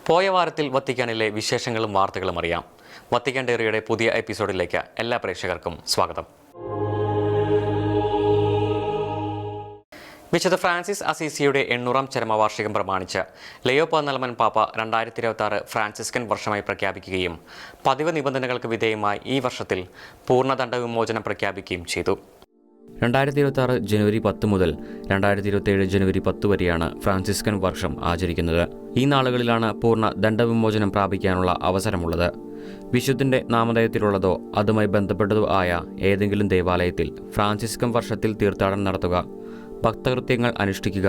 പോയ വാരത്തിൽ വത്തിക്കാനിലെ വിശേഷങ്ങളും വാർത്തകളും അറിയാം. വത്തിക്കാൻ ഡയറിയുടെ പുതിയ എപ്പിസോഡിലേക്ക് എല്ലാ പ്രേക്ഷകർക്കും സ്വാഗതം. വിശുദ്ധ ഫ്രാൻസിസ് അസീസിയുടെ 800-ാം ചരമവാർഷികം പ്രമാണിച്ച് ലയോ 14 പാപ്പ 2026 ഫ്രാൻസിസ്കൻ വർഷമായി പ്രഖ്യാപിക്കുകയും പതിവ് നിബന്ധനകൾക്ക് വിധേയമായി ഈ വർഷത്തിൽ പൂർണ്ണദണ്ഡ വിമോചനം പ്രഖ്യാപിക്കുകയും ചെയ്തു. 2026 ജനുവരി 10 മുതൽ 2027 ജനുവരി 10 വരെയാണ് ഫ്രാൻസിസ്കൻ വർഷം ആചരിക്കുന്നത്. ഈ നാളുകളിലാണ് പൂർണ്ണ ദണ്ഡവിമോചനം പ്രാപിക്കാനുള്ള അവസരമുള്ളത്. വിശുദ്ധന്റെ നാമധേയത്തിലുള്ളതോ അതുമായി ബന്ധപ്പെട്ടതോ ആയ ഏതെങ്കിലും ദേവാലയത്തിൽ ഫ്രാൻസിസ്കൻ വർഷത്തിൽ തീർത്ഥാടനം നടത്തുക, ഭക്തകൃത്യങ്ങൾ അനുഷ്ഠിക്കുക,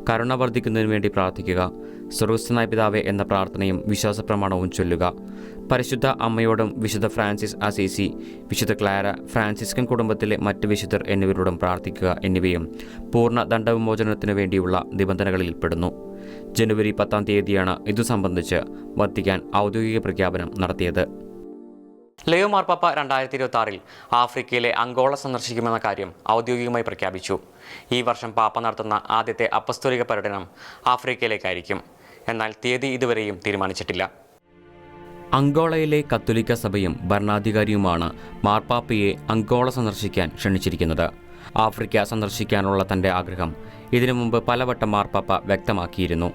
കരുണ വർദ്ധിക്കുന്നതിനു വേണ്ടി പ്രാർത്ഥിക്കുക, സ്വർഗസ്ഥനായ പിതാവേ എന്ന പ്രാർത്ഥനയും വിശ്വാസപ്രമാണവും ചൊല്ലുക, പരിശുദ്ധ അമ്മയോടും വിശുദ്ധ ഫ്രാൻസിസ് അസീസി, വിശുദ്ധ ക്ലാര, ഫ്രാൻസിസ്കൻ കുടുംബത്തിലെ മറ്റ് വിശുദ്ധർ എന്നിവരോടും പ്രാർത്ഥിക്കുക എന്നിവയും പൂർണ്ണ ദണ്ഡവിമോചനത്തിനു വേണ്ടിയുള്ള നിബന്ധനകളിൽ പെടുന്നു. ജനുവരി 10-ാം തീയതിയാണ് ഇതു സംബന്ധിച്ച് വത്തിക്കാൻ ഔദ്യോഗിക പ്രഖ്യാപനം നടത്തിയത്. ലയോ മാർപ്പാപ്പ 2026 ആഫ്രിക്കയിലെ അങ്കോള സന്ദർശിക്കുമെന്ന കാര്യം ഔദ്യോഗികമായി പ്രഖ്യാപിച്ചു. ഈ വർഷം പാപ്പ നടത്തുന്ന ആദ്യത്തെ അപ്പസ്തോലിക പര്യടനം ആഫ്രിക്കയിലേക്കായിരിക്കും. എന്നാൽ തീയതി ഇതുവരെയും തീരുമാനിച്ചിട്ടില്ല. അങ്കോളയിലെ കത്തോലിക്ക സഭയും ഭരണാധികാരിയുമാണ് മാർപ്പാപ്പയെ അങ്കോള സന്ദർശിക്കാൻ ക്ഷണിച്ചിരിക്കുന്നത്. ആഫ്രിക്ക സന്ദർശിക്കാനുള്ള തന്റെ ആഗ്രഹം ഇതിനു മുമ്പ് പലവട്ടം മാർപ്പാപ്പ വ്യക്തമാക്കിയിരുന്നു.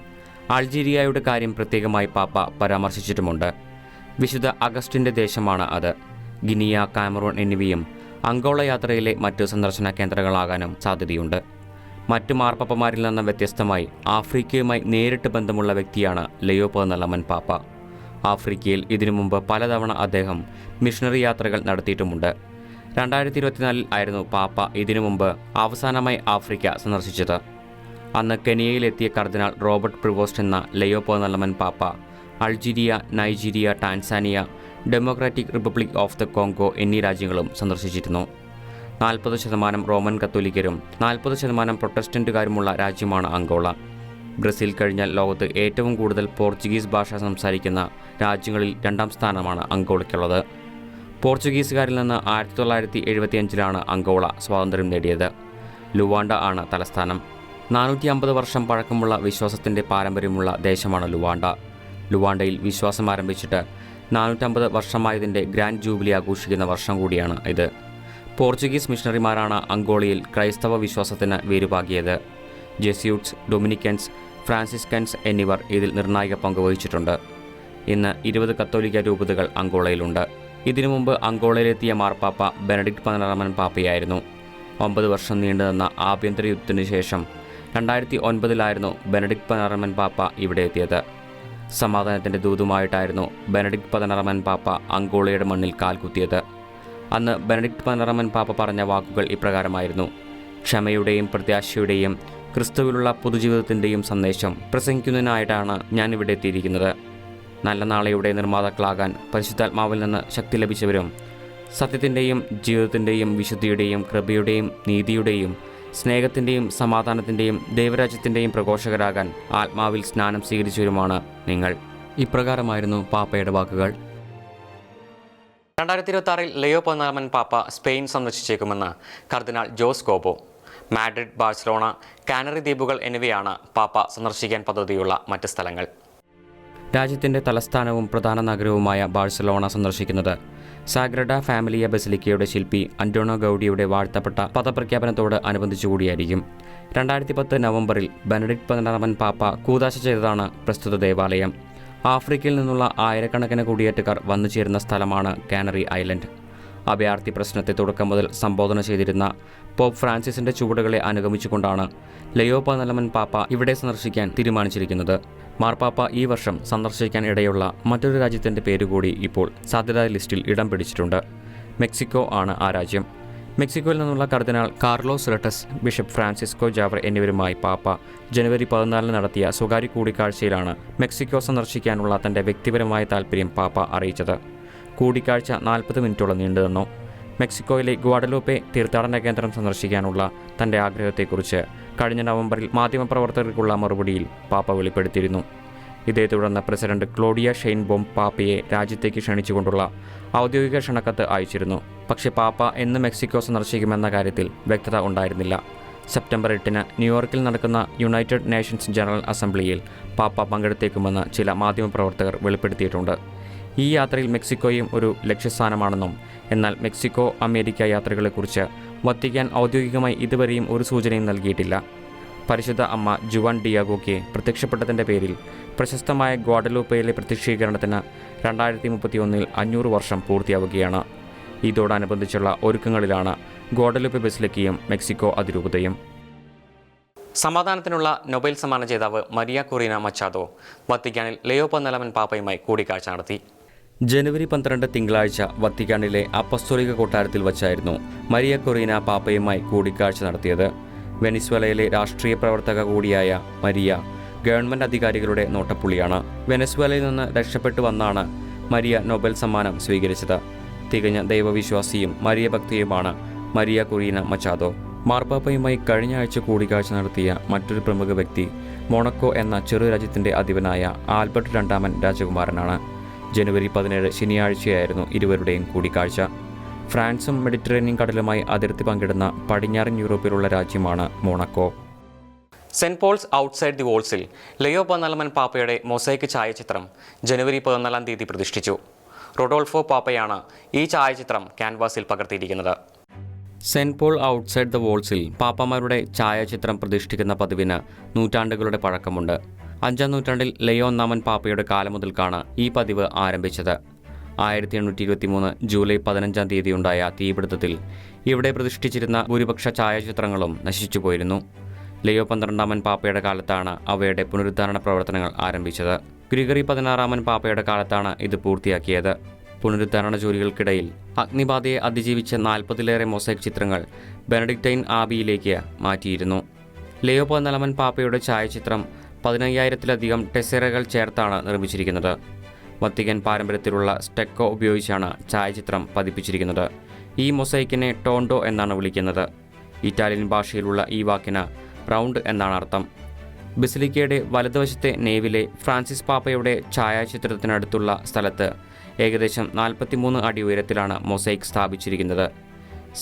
അൾജീരിയയുടെ കാര്യം പ്രത്യേകമായി പാപ്പ പരാമർശിച്ചിട്ടുമുണ്ട്. വിശുദ്ധ അഗസ്റ്റിൻ്റെ ദേശമാണ് അത്. ഗിനിയ, കാമറൂൺ എന്നിവയും അങ്കോള യാത്രയിലെ മറ്റു സന്ദർശന കേന്ദ്രങ്ങളാകാനും സാധ്യതയുണ്ട്. മറ്റു മാർപ്പാപ്പമാരിൽ നിന്ന് വ്യത്യസ്തമായി ആഫ്രിക്കയുമായി നേരിട്ട് ബന്ധമുള്ള വ്യക്തിയാണ് ലയോ 14 പാപ്പ. ആഫ്രിക്കയിൽ ഇതിനു മുമ്പ് പലതവണ അദ്ദേഹം മിഷണറി യാത്രകൾ നടത്തിയിട്ടുമുണ്ട്. 2024 ആയിരുന്നു പാപ്പ ഇതിനു മുമ്പ് അവസാനമായി ആഫ്രിക്ക സന്ദർശിച്ചത്. അന്ന് കെനിയയിലെത്തിയ കർദിനാൾ റോബർട്ട് പ്രിവോസ്റ്റ് എന്ന ലയോ 14 പാപ്പ Algeria, Nigeria, Tanzania, democratic republic of the Congo എന്നീ രാജ്യങ്ങളും സന്ദർശിച്ചിരുന്നു. 40% റോമൻ കത്തോലിക്കരും 40% പ്രൊട്ടസ്റ്റന്റുകാരുമുള്ള രാജ്യമാണ് അങ്കോള. ബ്രസീൽ കഴിഞ്ഞാൽ ലോകത്ത് ഏറ്റവും കൂടുതൽ പോർച്ചുഗീസ് ഭാഷ സംസാരിക്കുന്ന രാജ്യങ്ങളിൽ 2ാം സ്ഥാനമാണ് അങ്കോളയ്ക്കുള്ളത്. പോർച്ചുഗീസുകാരിൽ നിന്ന് 1975 അങ്കോള സ്വാതന്ത്ര്യം നേടിയത്. ലുവാണ്ട ആണ് തലസ്ഥാനം. 450 വർഷം പഴക്കമുള്ള വിശ്വാസത്തിൻ്റെ പാരമ്പര്യമുള്ള ദേശമാണ് ലുവാണ്ട. ലുവാണ്ടയിൽ വിശ്വാസം ആരംഭിച്ചിട്ട് 450 വർഷമായതിൻ്റെ ഗ്രാൻഡ് ജൂബിലി ആഘോഷിക്കുന്ന വർഷം കൂടിയാണ് ഇത്. പോർച്ചുഗീസ് മിഷണറിമാരാണ് അങ്കോളയിൽ ക്രൈസ്തവ വിശ്വാസത്തിന് വേരുപാകിയത്. ജെസ്യൂട്ട്സ്, ഡൊമിനിക്കൻസ്, ഫ്രാൻസിസ്കൻസ് എന്നിവർ ഇതിൽ നിർണായക പങ്ക് വഹിച്ചിട്ടുണ്ട്. ഇന്ന് 20 കത്തോലിക്ക രൂപതകൾ അങ്കോളയിലുണ്ട്. ഇതിനു മുമ്പ് അങ്കോളയിലെത്തിയ മാർപ്പാപ്പ ബെനഡിക്ട് 16 പാപ്പയായിരുന്നു. 9 വർഷം നീണ്ടുനിന്ന ആഭ്യന്തര യുദ്ധത്തിനു ശേഷം 2009 ബെനഡിക്ട് 16 പാപ്പ ഇവിടെ എത്തിയത്. സമാധാനത്തിൻ്റെ ദൂതുമായിട്ടായിരുന്നു ബെനഡിക്ട് 16 പാപ്പ അങ്കോളയുടെ മണ്ണിൽ കാൽകുത്തിയത്. അന്ന് ബെനഡിക്ട് 16 പാപ്പ പറഞ്ഞ വാക്കുകൾ ഇപ്രകാരമായിരുന്നു: ക്ഷമയുടെയും പ്രത്യാശയുടെയും ക്രിസ്തുവിലുള്ള പൊതുജീവിതത്തിൻ്റെയും സന്ദേശം പ്രസംഗിക്കുന്നതിനായിട്ടാണ് ഞാൻ ഇവിടെ എത്തിയിരിക്കുന്നത്. നല്ല നാളെയുടെ നിർമ്മാതാക്കളാകാൻ പരിശുദ്ധാത്മാവിൽ നിന്ന് ശക്തി ലഭിച്ചവരും സത്യത്തിൻ്റെയും ജീവിതത്തിൻ്റെയും വിശുദ്ധിയുടെയും കൃപയുടെയും നീതിയുടെയും സ്നേഹത്തിൻ്റെയും സമാധാനത്തിൻ്റെയും ദൈവരാജ്യത്തിൻ്റെയും പ്രഘോഷകരാകാൻ ആത്മാവിൽ സ്നാനം സ്വീകരിച്ചവരുമാണ് നിങ്ങൾ. ഇപ്രകാരമായിരുന്നു പാപ്പയുടെ വാക്കുകൾ. 2026 ലയോ 14 പാപ്പ സ്പെയിൻ സന്ദർശിച്ചേക്കുമെന്ന് കർദിനാൾ José Cobo. Madrid, Barcelona, Canary ദ്വീപുകൾ എന്നിവയാണ് പാപ്പ സന്ദർശിക്കാൻ പദ്ധതിയുള്ള മറ്റ് സ്ഥലങ്ങൾ. രാജ്യത്തിൻ്റെ തലസ്ഥാനവും പ്രധാന നഗരവുമായ ബാഴ്സലോണ സന്ദർശിക്കുന്നത് സാഗ്രഡ ഫാമിലിയ ബസിലിക്കയുടെ ശില്പി അന്റോണിയോ ഗൗഡിയുടെ വാഴ്ത്തപ്പെട്ട പദപ്രഖ്യാപനത്തോട് അനുബന്ധിച്ചുകൂടിയായിരിക്കും. 2010 നവംബറിൽ ബെനഡിക്ട് 16 പാപ്പ കൂദാശ ചെയ്തതാണ് പ്രസ്തുത ദേവാലയം. ആഫ്രിക്കയിൽ നിന്നുള്ള ആയിരക്കണക്കിന് കുടിയേറ്റക്കാർ വന്നു ചേരുന്ന സ്ഥലമാണ് കാനറി ഐലൻഡ്. അഭയാർത്ഥി പ്രശ്നത്തെ തുടക്കം മുതൽ സംബോധന ചെയ്തിരുന്ന പോപ്പ് ഫ്രാൻസിസിന്റെ ചുവടുകളെ അനുഗമിച്ചുകൊണ്ടാണ് ലയോ 14 പാപ്പ ഇവിടെ സന്ദർശിക്കാൻ തീരുമാനിച്ചിരിക്കുന്നത്. മാർപ്പാപ്പ ഈ വർഷം സന്ദർശിക്കാൻ ഇടയുള്ള മറ്റൊരു രാജ്യത്തിൻ്റെ പേരുകൂടി ഇപ്പോൾ സാധ്യതാ ലിസ്റ്റിൽ ഇടം പിടിച്ചിട്ടുണ്ട്. മെക്സിക്കോ ആണ് ആ രാജ്യം. മെക്സിക്കോയിൽ നിന്നുള്ള കർദിനാൾ കാർലോസ് റെട്ടസ്, ബിഷപ്പ് ഫ്രാൻസിസ്കോ ജാവർ എന്നിവരുമായി പാപ്പ ജനുവരി 14 നടത്തിയ സ്വകാര്യ കൂടിക്കാഴ്ചയിലാണ് മെക്സിക്കോ സന്ദർശിക്കാനുള്ള തൻ്റെ വ്യക്തിപരമായ താൽപ്പര്യം പാപ്പ അറിയിച്ചത്. കൂടിക്കാഴ്ച 40 മിനിറ്റോളം നീണ്ടുനിന്നു. മെക്സിക്കോയിലെ ഗ്വാഡലൂപ്പെ തീർത്ഥാടന കേന്ദ്രം സന്ദർശിക്കാനുള്ള തൻ്റെ ആഗ്രഹത്തെക്കുറിച്ച് കഴിഞ്ഞ നവംബറിൽ മാധ്യമപ്രവർത്തകർക്കുള്ള മറുപടിയിൽ പാപ്പ വെളിപ്പെടുത്തിയിരുന്നു. ഇതേ തുടർന്ന് പ്രസിഡന്റ് ക്ലോഡിയ ഷെയ്ൻബോം പാപ്പയെ രാജ്യത്തേക്ക് ക്ഷണിച്ചുകൊണ്ടുള്ള ഔദ്യോഗിക ക്ഷണക്കത്ത് അയച്ചിരുന്നു. പക്ഷേ പാപ്പ എന്ന് മെക്സിക്കോ സന്ദർശിക്കുമെന്ന കാര്യത്തിൽ വ്യക്തത ഉണ്ടായിരുന്നില്ല. സെപ്റ്റംബർ 8-ന് ന്യൂയോർക്കിൽ നടക്കുന്ന യുണൈറ്റഡ് നേഷൻസ് ജനറൽ അസംബ്ലിയിൽ പാപ്പ പങ്കെടുത്തേക്കുമെന്ന് ചില മാധ്യമപ്രവർത്തകർ വെളിപ്പെടുത്തിയിട്ടുണ്ട്. ഈ യാത്രയിൽ മെക്സിക്കോയും ഒരു ലക്ഷ്യസ്ഥാനമാണെന്നും, എന്നാൽ മെക്സിക്കോ അമേരിക്ക യാത്രകളെക്കുറിച്ച് വത്തിക്കാൻ ഔദ്യോഗികമായി ഇതുവരെയും ഒരു സൂചനയും നൽകിയിട്ടില്ല. പരിശുദ്ധ അമ്മ ജുവാൻ ഡിയാഗോയ്ക്ക് പ്രത്യക്ഷപ്പെട്ടതിൻ്റെ പേരിൽ പ്രശസ്തമായ ഗ്വാഡലൂപ്പയിലെ പ്രത്യക്ഷീകരണത്തിന് 2031 500 വർഷം പൂർത്തിയാവുകയാണ്. ഇതോടനുബന്ധിച്ചുള്ള ഒരുക്കങ്ങളിലാണ് ഗ്വാഡലൂപ്പെ ബസിലിക്കയും മെക്സിക്കോ അതിരൂപതയും. സമാധാനത്തിനുള്ള നൊബേൽ സമ്മാന ജേതാവ് മരിയ കൊറീന മച്ചാദോ വത്തിക്കാനിൽ ലിയോ പതിനാലാമൻ പാപ്പയുമായി കൂടിക്കാഴ്ച നടത്തി. ജനുവരി 12 തിങ്കളാഴ്ച വത്തിക്കാനിലെ അപ്പസ്തോലിക കൊട്ടാരത്തിൽ വച്ചായിരുന്നു മരിയ കൊറീന പാപ്പയുമായി കൂടിക്കാഴ്ച നടത്തിയത്. വെനസ്വേലയിലെ രാഷ്ട്രീയ പ്രവർത്തക കൂടിയായ മരിയ ഗവൺമെൻറ് അധികാരികളുടെ നോട്ടപ്പുള്ളിയാണ്. വെനസ്വേലയിൽ നിന്ന് രക്ഷപ്പെട്ടു വന്നാണ് മരിയ നൊബേൽ സമ്മാനം സ്വീകരിച്ചത്. തികഞ്ഞ ദൈവവിശ്വാസിയും മരിയ ഭക്തിയുമാണ് മരിയ കൊറീന മച്ചാദോ. മാർപ്പാപ്പയുമായി കഴിഞ്ഞ ആഴ്ച കൂടിക്കാഴ്ച നടത്തിയ മറ്റൊരു പ്രമുഖ വ്യക്തി മൊണക്കോ എന്ന ചെറു രാജ്യത്തിൻ്റെ അധിപനായ ആൽബർട്ട് 2ാമൻ രാജകുമാരനാണ്. ജനുവരി 17 ശനിയാഴ്ചയായിരുന്നു ഇരുവരുടെയും കൂടിക്കാഴ്ച. ഫ്രാൻസും മെഡിറ്ററേനിയൻ കടലുമായി അതിർത്തി പങ്കിടുന്ന പടിഞ്ഞാറൻ യൂറോപ്പിലുള്ള രാജ്യമാണ് Monaco. Saint Paul's outside the വോൾസിൽ ലിയോ 14 പാപ്പയുടെ മൊസൈക്ക് ഛായാചിത്രം ജനുവരി 14 പ്രതിഷ്ഠിച്ചു. റൊഡോൾഫോ പാപ്പയാണ് ഈ ഛായാചിത്രം ക്യാൻവാസിൽ പകർത്തിയിരിക്കുന്നത്. സെന്റ് പോൾ ഔട്ട്സൈഡ് ദ വോൾസിൽ പാപ്പമാരുടെ ഛായാചിത്രം പ്രതിഷ്ഠിക്കുന്ന പതിവിന് നൂറ്റാണ്ടുകളുടെ പഴക്കമുണ്ട്. 5ാം നൂറ്റാണ്ടിൽ ലിയോ 1 പാപ്പയുടെ കാലം മുതൽക്കാണ് ഈ പതിവ് ആരംഭിച്ചത്. 1823 ജൂലൈ 15 ഉണ്ടായ തീപിടുത്തത്തിൽ ഇവിടെ പ്രതിഷ്ഠിച്ചിരുന്ന ഭൂരിപക്ഷ ഛായാചിത്രങ്ങളും നശിച്ചുപോയിരുന്നു. ലിയോ 12 പാപ്പയുടെ കാലത്താണ് അവയുടെ പുനരുദ്ധാരണ പ്രവർത്തനങ്ങൾ ആരംഭിച്ചത്. ഗ്രിഗറി 16 പാപ്പയുടെ കാലത്താണ് ഇത് പൂർത്തിയാക്കിയത്. പുനരുദ്ധാരണ ജോലികൾക്കിടയിൽ അഗ്നിബാധയെ അതിജീവിച്ച 40-ലേറെ മൊസൈക്ക് ചിത്രങ്ങൾ ബെനഡിക്റ്റൈൻ ആബിയിലേക്ക് മാറ്റിയിരുന്നു. ലിയോ 14 പാപ്പയുടെ ഛായാചിത്രം 15,000-ലധികം ടെസേറകൾ ചേർത്താണ് നിർമ്മിച്ചിരിക്കുന്നത്. വത്തിക്കാൻ പാരമ്പര്യത്തിലുള്ള സ്റ്റെക്കോ ഉപയോഗിച്ചാണ് ഛായാചിത്രം പതിപ്പിച്ചിരിക്കുന്നത്. ഈ മൊസൈക്കിനെ ടോണ്ടോ എന്നാണ് വിളിക്കുന്നത്. ഇറ്റാലിയൻ ഭാഷയിലുള്ള ഈ വാക്കിന് റൗണ്ട് എന്നാണ് അർത്ഥം. ബസിലിക്കയുടെ വലതുവശത്തെ നേവിലെ ഫ്രാൻസിസ് പാപ്പയുടെ ഛായാചിത്രത്തിനടുത്തുള്ള സ്ഥലത്ത് ഏകദേശം 43 അടി ഉയരത്തിലാണ് മൊസൈക്ക് സ്ഥാപിച്ചിരിക്കുന്നത്.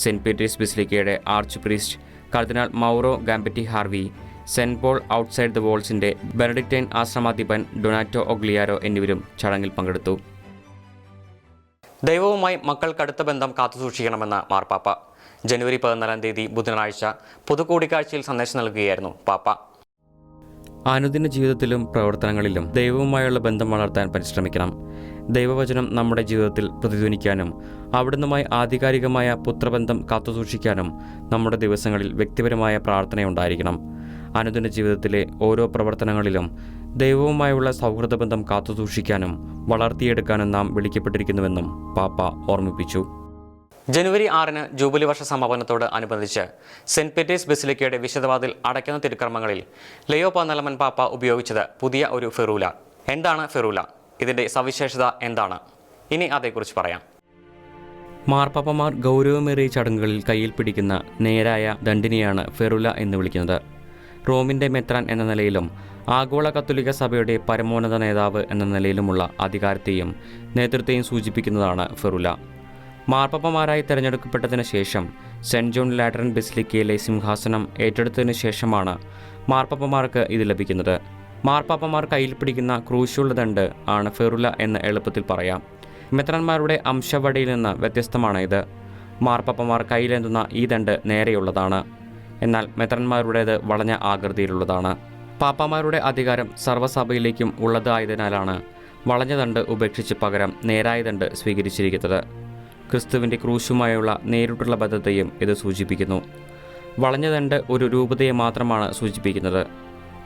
സെന്റ് പീറ്റേഴ്സ് ബസിലിക്കയുടെ ആർച്ച് പ്രീസ്റ്റ് കർദിനാൾ Mauro Gambetti Harvey, Saint Paul outside the വോൾസിന്റെ ബെനഡിക്റ്റൈൻ ആശ്രമാധിപൻ ഡൊനാറ്റോ ഒഗ്ലിയാരോ എന്നിവരും ചടങ്ങിൽ പങ്കെടുത്തു. ദൈവവുമായി മക്കൾക്കടുത്ത ബന്ധം കാത്തുസൂക്ഷിക്കണമെന്ന് മാർപ്പാപ്പ. ജനുവരി 14 ബുധനാഴ്ച പൊതുകൂടിക്കാഴ്ചയിൽ സന്ദേശം നൽകുകയായിരുന്നു പാപ്പ. അനുദിന ജീവിതത്തിലും പ്രവർത്തനങ്ങളിലും ദൈവവുമായുള്ള ബന്ധം വളർത്താൻ പരിശ്രമിക്കണം. ദൈവവചനം നമ്മുടെ ജീവിതത്തിൽ പ്രതിധ്വനിക്കാനും അവിടുന്നുമായി ആധികാരികമായ പുത്രബന്ധം കാത്തുസൂക്ഷിക്കാനും നമ്മുടെ ദിവസങ്ങളിൽ വ്യക്തിപരമായ പ്രാർത്ഥനയുണ്ടായിരിക്കണം. അനുദിന ജീവിതത്തിലെ ഓരോ പ്രവർത്തനങ്ങളിലും ദൈവവുമായുള്ള സൗഹൃദ ബന്ധം കാത്തുസൂക്ഷിക്കാനും വളർത്തിയെടുക്കാനും നാം വിളിക്കപ്പെട്ടിരിക്കുന്നുവെന്നും പാപ്പ ഓർമ്മിപ്പിച്ചു. ജനുവരി 6 ജൂബിലി വർഷ സമാപനത്തോട് അനുബന്ധിച്ച് സെന്റ് പീറ്റേഴ്സ് ബസിലിക്കയുടെ വിശുദ്ധവാതിൽ അടയ്ക്കുന്ന തിരുക്കർമ്മങ്ങളിൽ ലിയോ 14 പാപ്പ ഉപയോഗിച്ചത് പുതിയ ഒരു ഫെറൂല. എന്താണ് ഫെറൂല? ഇതിൻ്റെ സവിശേഷത എന്താണ്? ഇനി അതേക്കുറിച്ച് പറയാം. മാർപ്പാപ്പമാർ ഗൗരവമേറിയ ചടങ്ങുകളിൽ കയ്യിൽ പിടിക്കുന്ന നേരായ ദണ്ഡിനെയാണ് ഫെറൂല എന്ന് വിളിക്കുന്നത്. റോമിൻ്റെ മെത്രാൻ എന്ന നിലയിലും ആഗോള കത്തോലിക്ക സഭയുടെ പരമോന്നത നേതാവ് എന്ന നിലയിലുമുള്ള അധികാരത്തെയും നേതൃത്വത്തെയും സൂചിപ്പിക്കുന്നതാണ് ഫെറൂല. മാർപ്പാപ്പമാരായി തിരഞ്ഞെടുക്കപ്പെട്ടതിന് ശേഷം സെൻറ്റ് ജോൺ ലാറ്ററൻ ബസിലിക്കയിലെ സിംഹാസനം ഏറ്റെടുത്തതിന് ശേഷമാണ് മാർപ്പാപ്പമാർക്ക് ഇത് ലഭിക്കുന്നത്. മാർപ്പാപ്പമാർ കയ്യിൽ പിടിക്കുന്ന ക്രൂശുള്ള ദണ്ട് ആണ് ഫെറൂല എന്ന് എളുപ്പത്തിൽ പറയാം. മെത്രാന്മാരുടെ അംശവടിയിൽ നിന്ന് വ്യത്യസ്തമാണ് ഇത്. മാർപ്പാപ്പമാർ കയ്യിലെന്തുന്ന ഈ ദണ്ട് നേരെയുള്ളതാണ്, എന്നാൽ മെത്രാന്മാരുടേത് വളഞ്ഞ ആകൃതിയിലുള്ളതാണ്. പാപ്പാമാരുടെ അധികാരം സർവ്വസഭയിലേക്കും ഉള്ളതായതിനാലാണ് വളഞ്ഞ ദണ്ട് ഉപേക്ഷിച്ച് പകരം നേരായ ദണ്ട് സ്വീകരിച്ചിരിക്കുന്നത്. ക്രിസ്തുവിൻ്റെ ക്രൂശുമായുള്ള നേരിട്ടുള്ള ബദ്ധതയും ഇത് സൂചിപ്പിക്കുന്നു. വളഞ്ഞ ദണ്ട് ഒരു രൂപതയെ മാത്രമാണ് സൂചിപ്പിക്കുന്നത്.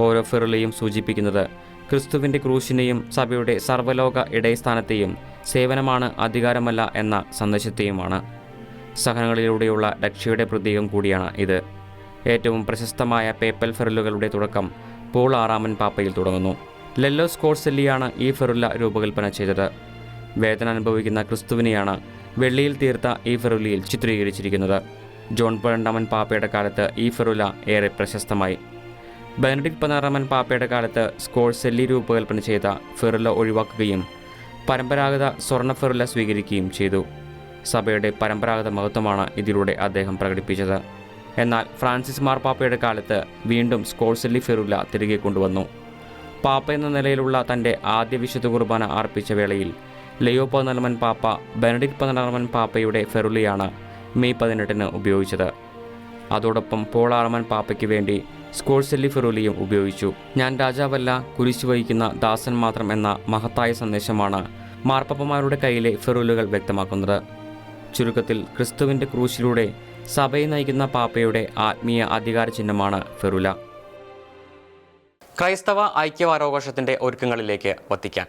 ഓരോ ഫെറൂലയും സൂചിപ്പിക്കുന്നത് ക്രിസ്തുവിൻ്റെ ക്രൂശിനെയും സഭയുടെ സർവ്വലോക ഇടയസ്ഥാനത്തെയും സേവനമാണ്, അധികാരമല്ല എന്ന സന്ദേശത്തെയുമാണ്. സഹനങ്ങളിലൂടെയുള്ള രക്ഷയുടെ പ്രതീകം കൂടിയാണ് ഇത്. ഏറ്റവും പ്രശസ്തമായ പേപ്പൽ ഫെറൂലകളുടെ തുടക്കം പോൾ 6 പാപ്പയിൽ തുടങ്ങുന്നു. ലെല്ലോ സ്കോർസെല്ലിയാണ് ഈ ഫെറൂല രൂപകൽപ്പന ചെയ്തത്. വേദന അനുഭവിക്കുന്ന ക്രിസ്തുവിനെയാണ് വെള്ളിയിൽ തീർത്ത ഈ ഫെറൂലയിൽ ചിത്രീകരിച്ചിരിക്കുന്നത്. ജോൺ 12 പാപ്പയുടെ കാലത്ത് ഈ ഫെറൂല ഏറെ പ്രശസ്തമായി. ബെനഡിക്ട് 16 പാപ്പയുടെ കാലത്ത് സ്കോർസെല്ലി രൂപകൽപ്പന ചെയ്ത ഫെറൂല ഒഴിവാക്കുകയും പരമ്പരാഗത സ്വർണ്ണ ഫെറൂല സ്വീകരിക്കുകയും ചെയ്തു. സഭയുടെ പരമ്പരാഗത മഹത്വമാണ് ഇതിലൂടെ അദ്ദേഹം പ്രകടിപ്പിച്ചത്. എന്നാൽ ഫ്രാൻസിസ് മാർപ്പാപ്പയുടെ കാലത്ത് വീണ്ടും സ്കോൾസെല്ലി ഫെറുല തിരികെ കൊണ്ടുവന്നു. പാപ്പ എന്ന നിലയിലുള്ള തൻ്റെ ആദ്യ വിശുദ്ധ കുർബാന അർപ്പിച്ച വേളയിൽ ലയോ 14 പാപ്പ ബെനഡിക്ട് 16 പാപ്പയുടെ ഫെറുലയാണ് മെയ് 18 ഉപയോഗിച്ചത്. അതോടൊപ്പം പോൾ 6 പാപ്പയ്ക്ക് വേണ്ടി സ്കോൾസെല്ലി ഫെറുലിയും ഉപയോഗിച്ചു. ഞാൻ രാജാവല്ല, കുരിശു വഹിക്കുന്ന ദാസൻ മാത്രം എന്ന മഹത്തായ സന്ദേശമാണ് മാർപ്പാപ്പമാരുടെ കയ്യിലെ ഫെറുലുകൾ വ്യക്തമാക്കുന്നത്. ചുരുക്കത്തിൽ ക്രിസ്തുവിൻ്റെ ക്രൂശിലൂടെ സഭയെ നയിക്കുന്ന പാപ്പയുടെ ആത്മീയ അധികാര ചിഹ്നമാണ് ഫെറുല. ക്രൈസ്തവ ഐക്യവാരോഘോഷത്തിൻ്റെ ഒരുക്കങ്ങളിലേക്ക് വത്തിക്കാൻ.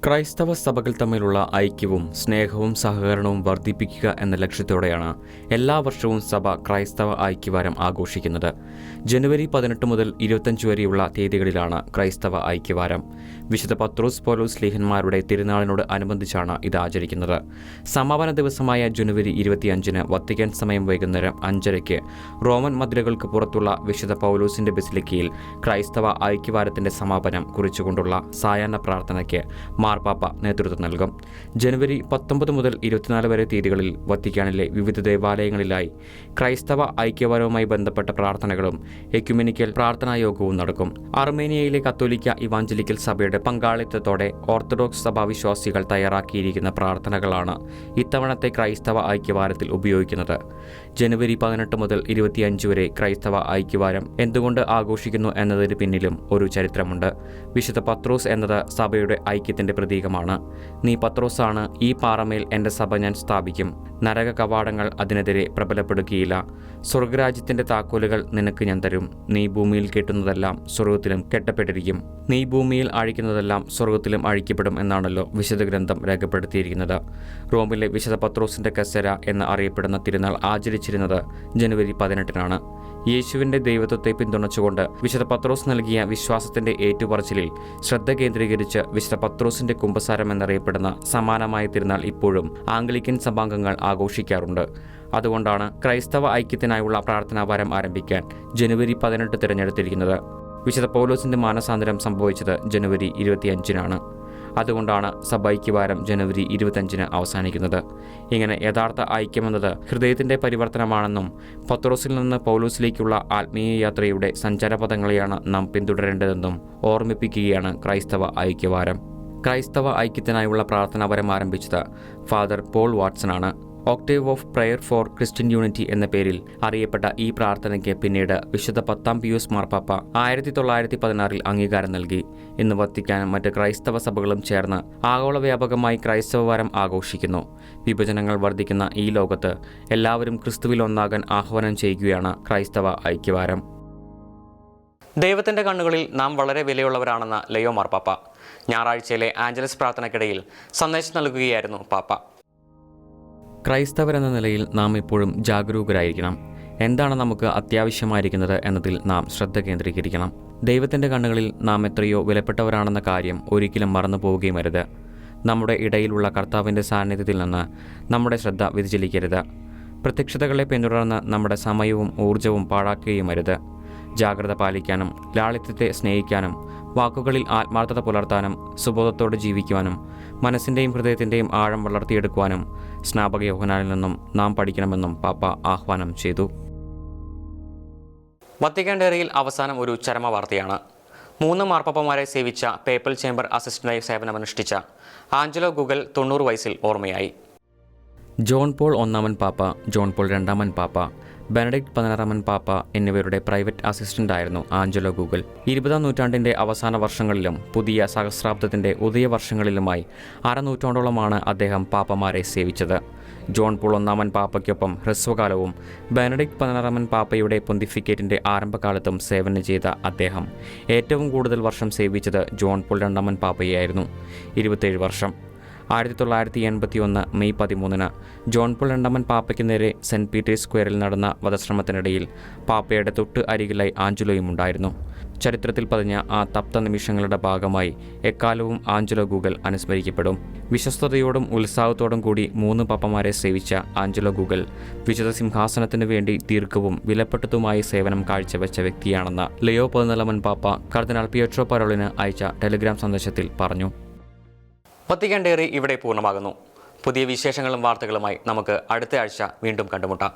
ക്രൈസ്തവ സഭകൾ തമ്മിലുള്ള ഐക്യവും സ്നേഹവും സഹകരണവും വർദ്ധിപ്പിക്കുക എന്ന ലക്ഷ്യത്തോടെയാണ് എല്ലാ വർഷവും സഭ ക്രൈസ്തവ ഐക്യവാരം ആഘോഷിക്കുന്നത്. ജനുവരി 18 മുതൽ 25 വരെയുള്ള തീയതികളിലാണ് ക്രൈസ്തവ ഐക്യവാരം. വിശുദ്ധ പത്രോസ് പൗലോസ് ശ്ലീഹന്മാരുടെ തിരുനാളിനോട് അനുബന്ധിച്ചാണ് ഇത് ആചരിക്കുന്നത്. സമാപന ദിവസമായ ജനുവരി 25 വത്തിക്കാൻ സമയം വൈകുന്നേരം 5:30 റോമൻ മതിലുകൾക്ക് പുറത്തുള്ള വിശുദ്ധ പൗലോസിന്റെ ബസിലിക്കയിൽ ക്രൈസ്തവ ഐക്യവാരത്തിന്റെ സമാപനം കുറിച്ചുകൊണ്ടുള്ള സായാഹ്ന പ്രാർത്ഥനയ്ക്ക് മാർപ്പാപ്പ നേതൃത്വം നൽകും. ജനുവരി 19 മുതൽ 24 വരെ തീയതികളിൽ വത്തിക്കാനിലെ വിവിധ ദേവാലയങ്ങളിലായി ക്രൈസ്തവ ഐക്യവാരവുമായി ബന്ധപ്പെട്ട പ്രാർത്ഥനകളും എക്യുമെനിക്കൽ പ്രാർത്ഥനായോഗവും നടക്കും. അർമേനിയയിലെ കത്തോലിക്ക ഇവാഞ്ചലിക്കൽ സഭയുടെ പങ്കാളിത്തത്തോടെ ഓർത്തഡോക്സ് സഭാവിശ്വാസികൾ തയ്യാറാക്കിയിരിക്കുന്ന പ്രാർത്ഥനകളാണ് ഇത്തവണത്തെ ക്രൈസ്തവ ഐക്യവാരത്തിൽ ഉപയോഗിക്കുന്നത്. ജനുവരി 18 മുതൽ 25 വരെ ക്രൈസ്തവ ഐക്യവാരം എന്തുകൊണ്ട് ആഘോഷിക്കുന്നു എന്നതിന് പിന്നിലും ഒരു ചരിത്രമുണ്ട്. വിശുദ്ധ പത്രോസ് എന്നത് സഭയുടെ ഐക്യത്തിന്റെ പ്രതീകമാണ്. നീ പത്രോസാണ്, ഈ പാറമേൽ എൻ്റെ സഭ ഞാൻ സ്ഥാപിക്കും, നരക കവാടങ്ങൾ അതിനെതിരെ പ്രബലപ്പെടുകയില്ല. സ്വർഗരാജ്യത്തിന്റെ താക്കോലുകൾ നിനക്ക് ഞാൻ തരും. നീ ഭൂമിയിൽ കെട്ടുന്നതെല്ലാം സ്വർഗത്തിലും കെട്ടപ്പെട്ടിരിക്കും, നീ ഭൂമിയിൽ അഴിക്കുന്നതെല്ലാം സ്വർഗത്തിലും അഴിക്കപ്പെടും എന്നാണല്ലോ വിശുദ്ധ ഗ്രന്ഥം രേഖപ്പെടുത്തിയിരിക്കുന്നത്. റോമിലെ വിശുദ്ധ പത്രോസിന്റെ കസര എന്ന് അറിയപ്പെടുന്ന തിരുനാൾ ആചരിച്ചിരുന്നത് ജനുവരി 18 യേശുവിന്റെ ദൈവത്വത്തെ പിന്തുണച്ചുകൊണ്ട് വിശുദ്ധ പത്രോസ് നൽകിയ വിശ്വാസത്തിന്റെ ഏറ്റുപറച്ചിലിൽ ശ്രദ്ധ കേന്ദ്രീകരിച്ച് വിശുദ്ധ പത്രോസിന്റെ കുമ്പസാരം എന്നറിയപ്പെടുന്ന സമാനമായ തിരുനാൾ ഇപ്പോഴും ആംഗ്ലിക്കൻ സഭാംഗങ്ങൾ ആഘോഷിക്കാറുണ്ട്. അതുകൊണ്ടാണ് ക്രൈസ്തവ ഐക്യത്തിനായുള്ള പ്രാർത്ഥനാവാരം ആരംഭിക്കാൻ ജനുവരി 18 തിരഞ്ഞെടുത്തിരിക്കുന്നത്. വിശുദ്ധ പൗലോസിന്റെ മാനസാന്തരം സംഭവിച്ചത് ജനുവരി 25 അതുകൊണ്ടാണ് സഭൈക്യവാരം ജനുവരി 25 അവസാനിക്കുന്നത്. ഇങ്ങനെ യഥാർത്ഥ ഐക്യമെന്നത് ഹൃദയത്തിന്റെ പരിവർത്തനമാണെന്നും പത്രോസിൽ നിന്ന് പൗലോസിലേക്കുള്ള ആത്മീയ യാത്രയുടെ സഞ്ചാരപഥങ്ങളെയാണ് നാം പിന്തുടരേണ്ടതെന്നും ഓർമ്മിപ്പിക്കുകയാണ് ക്രൈസ്തവ ഐക്യവാരം. ക്രൈസ്തവ ഐക്യത്തിനായുള്ള പ്രാർത്ഥനാപരം ആരംഭിച്ചത് ഫാദർ പോൾ വാട്സൺ ആണ്. Octave of prayer for Christian unity എന്ന പേരിൽ അറിയപ്പെട്ട ഈ പ്രാർത്ഥനയ്ക്ക് പിന്നീട് വിശുദ്ധ 10 പിയൂസ് മാർപ്പാപ്പ 1916 അംഗീകാരം നൽകി. ഇന്ന് വത്തിക്കാനും മറ്റ് ക്രൈസ്തവ സഭകളും ചേർന്ന് ആഗോള വ്യാപകമായി ക്രൈസ്തവവാരം ആഘോഷിക്കുന്നു. വിഭജനങ്ങൾ വർദ്ധിക്കുന്ന ഈ ലോകത്ത് എല്ലാവരും ക്രിസ്തുവിൽ ഒന്നാകാൻ ആഹ്വാനം ചെയ്യുകയാണ് ക്രൈസ്തവ ഐക്യവാരം. ദൈവത്തിന്റെ കണ്ണുകളിൽ നാം വളരെ വിലയുള്ളവരാണെന്ന ലയോ മാർപ്പാപ്പ ഞായറാഴ്ചയിലെ ആഞ്ചലസ് പ്രാർത്ഥനയ്ക്കിടയിൽ സന്ദേശം നൽകുകയായിരുന്നു പാപ്പ. ക്രൈസ്തവരെന്ന നിലയിൽ നാം എപ്പോഴും ജാഗരൂകരായിരിക്കണം. എന്താണ് നമുക്ക് അത്യാവശ്യമായിരിക്കുന്നത് എന്നതിൽ നാം ശ്രദ്ധ കേന്ദ്രീകരിക്കണം. ദൈവത്തിൻ്റെ കണ്ണുകളിൽ നാം എത്രയോ വിലപ്പെട്ടവരാണെന്ന കാര്യം ഒരിക്കലും മറന്നു പോവുകയും അരുത്. നമ്മുടെ ഇടയിലുള്ള കർത്താവിൻ്റെ സാന്നിധ്യത്തിൽ നിന്ന് നമ്മുടെ ശ്രദ്ധ വ്യതിചലിക്കരുത്. പ്രത്യക്ഷതകളെ പിന്തുടർന്ന് നമ്മുടെ സമയവും ഊർജവും പാഴാക്കുകയും അരുത്. ജാഗ്രത പാലിക്കാനും ലാളിത്യത്തെ സ്നേഹിക്കാനും വാക്കുകളിൽ ആത്മാർത്ഥത പുലർത്താനും സുബോധത്തോടെ ജീവിക്കുവാനും മനസ്സിൻ്റെയും ഹൃദയത്തിൻ്റെയും ആഴം വളർത്തിയെടുക്കുവാനും സ്നാപക യോഹന്നാനിൽ നിന്നും നാം പഠിക്കണമെന്നും പാപ്പ ആഹ്വാനം ചെയ്തു. വത്തിക്കാൻ ഡയറിയിൽ അവസാനം ഒരു ചരമവാർത്തയാണ്. 3 മാർപ്പാപ്പമാരെ സേവിച്ച പേപ്പൽ ചേംബർ അസിസ്റ്റന്റായി സേവനമനുഷ്ഠിച്ച ആഞ്ചലോ ഗൂഗൽ 90 വയസ്സിൽ ഓർമ്മയായി. ജോൺ പോൾ 1 പാപ്പ, ജോൺ പോൾ 2 പാപ്പ, ബെനഡിക്ട് 16 പാപ്പ എന്നിവരുടെ പ്രൈവറ്റ് അസിസ്റ്റന്റായിരുന്നു ആഞ്ചലോ ഗൂഗൽ. 20-ാം നൂറ്റാണ്ടിൻ്റെ അവസാന വർഷങ്ങളിലും പുതിയ സഹസ്രാബ്ദത്തിൻ്റെ ഉദയവർഷങ്ങളിലുമായി അരനൂറ്റാണ്ടോളമാണ് അദ്ദേഹം പാപ്പമാരെ സേവിച്ചത്. ജോൺ പോൾ 1 പാപ്പയ്ക്കൊപ്പം ഹ്രസ്വകാലവും ബെനഡിക്ട് 16 പാപ്പയുടെ പൊന്തിഫിക്കേറ്റിൻ്റെ ആരംഭകാലത്തും സേവനം ചെയ്ത അദ്ദേഹം ഏറ്റവും കൂടുതൽ വർഷം സേവിച്ചത് ജോൺ പോൾ 2 പാപ്പയായിരുന്നു, 27 വർഷം. 1981 മെയ് 13 ജോൺ പോൾ 2 പാപ്പയ്ക്ക് നേരെ സെൻറ്റ് പീറ്റേഴ്സ് സ്ക്വയറിൽ നടന്ന വധശ്രമത്തിനിടയിൽ പാപ്പയുടെ തൊട്ട് അരികിലായി ആഞ്ചലോയും ഉണ്ടായിരുന്നു. ചരിത്രത്തിൽ പതിഞ്ഞ ആ തപ്ത നിമിഷങ്ങളുടെ ഭാഗമായി എക്കാലവും ആഞ്ചലോ ഗൂഗൽ അനുസ്മരിക്കപ്പെടും. വിശ്വസ്തയോടും ഉത്സാഹത്തോടും കൂടി 3 പാപ്പമാരെ സേവിച്ച ആഞ്ചലോ ഗൂഗൽ വിശുദ്ധ സിംഹാസനത്തിനു വേണ്ടി ദീർഘവും വിലപ്പെട്ടതുമായ സേവനം കാഴ്ചവെച്ച വ്യക്തിയാണെന്ന് ലയോ 14 പാപ്പ കർദിനാൾ പിയട്രോ പരോളിന് അയച്ച ടെലിഗ്രാം സന്ദേശത്തിൽ പറഞ്ഞു. വത്തിക്കാൻ ഡയറി ഇവിടെ പൂർണ്ണമാകുന്നു. പുതിയ വിശേഷങ്ങളും വാർത്തകളുമായി നമുക്ക് അടുത്ത ആഴ്ച വീണ്ടും കണ്ടുമുട്ടാം.